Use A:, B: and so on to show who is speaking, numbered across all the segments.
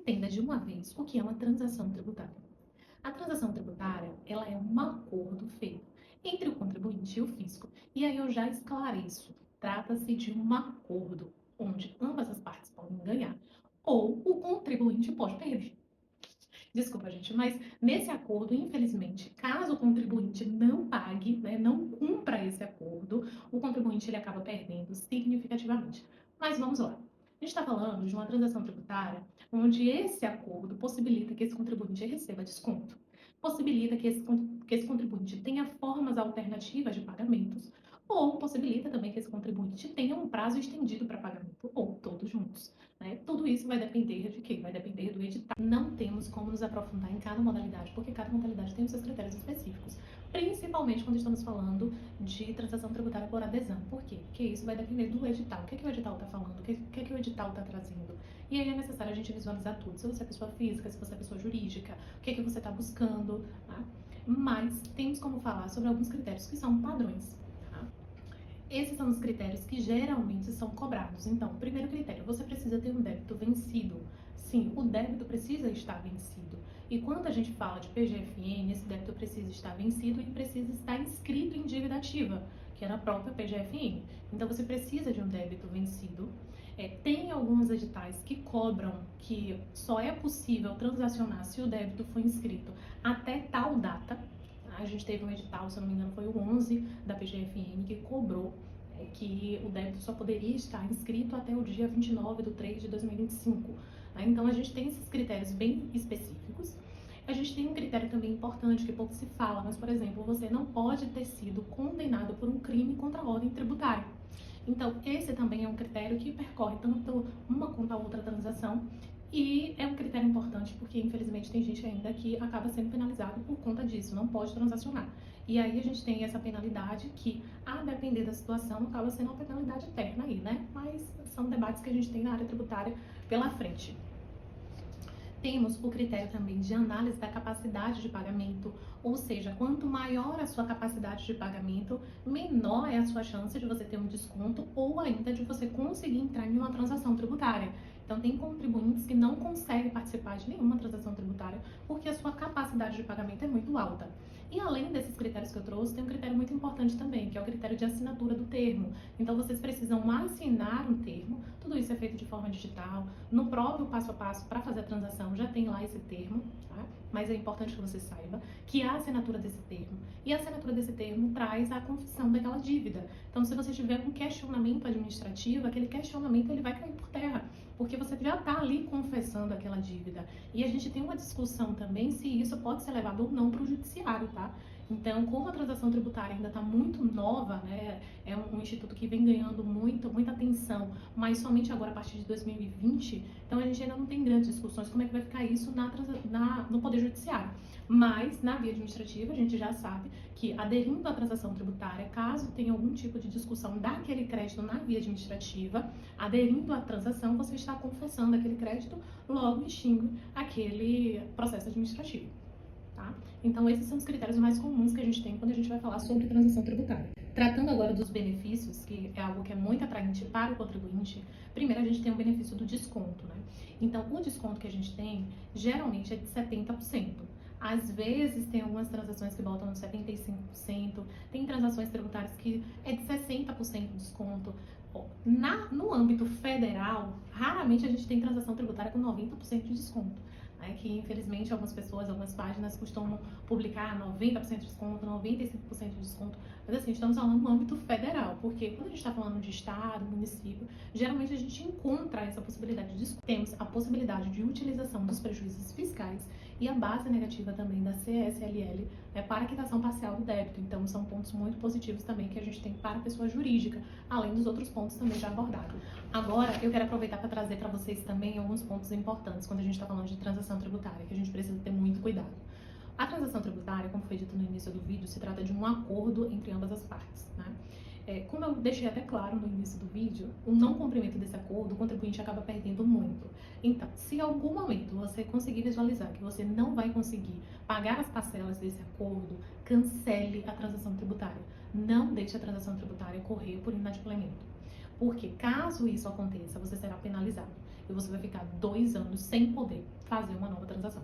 A: Entenda de uma vez o que é uma transação tributária. A transação tributária, ela é um acordo feito entre o contribuinte e o fisco. E aí eu já esclareço, trata-se de um acordo onde ambas as partes podem ganhar ou o contribuinte pode perder. Desculpa, gente, mas nesse acordo, infelizmente, caso o contribuinte não pague, né, não cumpra esse acordo, o contribuinte ele acaba perdendo significativamente. Mas vamos lá. A gente está falando de uma transação tributária onde esse acordo possibilita que esse contribuinte receba desconto, possibilita que esse contribuinte tenha formas alternativas de pagamentos, ou possibilita também que esse contribuinte tenha um prazo estendido para pagamento, ou todos juntos. Né? Tudo isso vai depender de quê? Vai depender do edital. Não temos como nos aprofundar em cada modalidade, porque cada modalidade tem os seus critérios específicos, principalmente quando estamos falando de transação tributária por adesão. Por quê? Porque isso vai depender do edital. O que é que o edital está falando? O que é que o edital está trazendo? E aí é necessário a gente visualizar tudo. Se você é pessoa física, se você é pessoa jurídica, o que é que você está buscando, tá? Mas temos como falar sobre alguns critérios que são padrões. Esses são os critérios que geralmente são cobrados. Então, primeiro critério, você precisa ter um débito vencido. Sim, o débito precisa estar vencido. E quando a gente fala de PGFN, esse débito precisa estar vencido e precisa estar inscrito em dívida ativa, que é na própria PGFN. Então, você precisa de um débito vencido. Tem alguns editais que cobram que só é possível transacionar se o débito for inscrito até tal data. A gente teve um edital, se eu não me engano, foi o 11 da PGFN, que cobrou que o débito só poderia estar inscrito até o dia 29 de 3 de 2025. Então, a gente tem esses critérios bem específicos. A gente tem um critério também importante que pouco se fala, mas, por exemplo, você não pode ter sido condenado por um crime contra a ordem tributária. Então, esse também é um critério que percorre tanto uma quanto a outra transação e é um critério importante porque, infelizmente, tem gente ainda que acaba sendo penalizado por conta disso, não pode transacionar. E aí a gente tem essa penalidade que, a depender da situação, acaba sendo uma penalidade eterna aí, né? Mas são debates que a gente tem na área tributária pela frente. Temos o critério também de análise da capacidade de pagamento, ou seja, quanto maior a sua capacidade de pagamento, menor é a sua chance de você ter um desconto ou ainda de você conseguir entrar em uma transação tributária. Então, tem contribuintes que não conseguem participar de nenhuma transação tributária porque a sua capacidade de pagamento é muito alta. E além desses critérios que eu trouxe, tem um critério muito importante também, que é o critério de assinatura do termo. Então, vocês precisam assinar um termo, tudo isso é feito de forma digital, no próprio passo a passo para fazer a transação já tem lá esse termo, tá? Mas é importante que você saiba que há a assinatura desse termo. E a assinatura desse termo traz a confissão daquela dívida. Então, se você tiver um questionamento administrativo, aquele questionamento ele vai cair por terra, porque você já está ali confessando aquela dívida. E a gente tem uma discussão também se isso pode ser levado ou não para o judiciário, tá? Então, como a transação tributária ainda está muito nova, né, é um instituto que vem ganhando muita atenção, mas somente agora a partir de 2020, então a gente ainda não tem grandes discussões como é que vai ficar isso no Poder Judiciário. Mas, na via administrativa, a gente já sabe que, aderindo à transação tributária, caso tenha algum tipo de discussão daquele crédito na via administrativa, aderindo à transação, você está confessando aquele crédito, logo extingue aquele processo administrativo. Tá? Então, esses são os critérios mais comuns que a gente tem quando a gente vai falar sobre transação tributária. Tratando agora dos benefícios, que é algo que é muito atraente para o contribuinte, primeiro a gente tem o benefício do desconto, né? Então, o desconto que a gente tem, geralmente é de 70%. Às vezes, tem algumas transações que botam no 75%, tem transações tributárias que é de 60% de desconto. No âmbito federal, raramente a gente tem transação tributária com 90% de desconto. Que infelizmente algumas pessoas, algumas páginas costumam publicar 90% de desconto, 95% de desconto, mas assim, estamos falando no âmbito federal, porque quando a gente está falando de estado, município, geralmente a gente encontra essa possibilidade de desconto. Temos a possibilidade de utilização dos prejuízos fiscais e a base negativa também da CSLL, né, para a quitação parcial do débito. Então, são pontos muito positivos também que a gente tem para a pessoa jurídica, além dos outros pontos também já abordados. Agora, eu quero aproveitar para trazer para vocês também alguns pontos importantes quando a gente está falando de transação tributária, que a gente precisa ter muito cuidado. A transação tributária, como foi dito no início do vídeo, se trata de um acordo entre ambas as partes, né? Como eu deixei até claro no início do vídeo, o não cumprimento desse acordo, o contribuinte acaba perdendo muito. Então, se em algum momento você conseguir visualizar que você não vai conseguir pagar as parcelas desse acordo, cancele a transação tributária. Não deixe a transação tributária correr por inadimplemento. Porque caso isso aconteça, você será penalizado. e você vai ficar 2 anos sem poder fazer uma nova transação.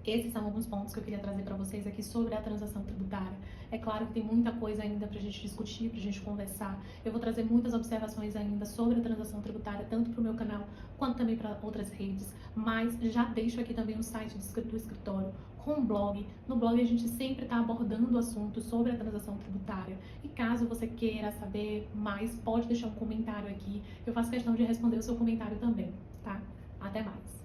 A: Esses são alguns pontos que eu queria trazer para vocês aqui sobre a transação tributária. É claro que tem muita coisa ainda para a gente discutir, para a gente conversar. Eu vou trazer muitas observações ainda sobre a transação tributária, tanto para o meu canal quanto também para outras redes. Mas já deixo aqui também o site do escritório com o blog. No blog a gente sempre está abordando assuntos sobre a transação tributária. E caso você queira saber mais, pode deixar um comentário aqui. Eu faço questão de responder o seu comentário também, tá? Até mais!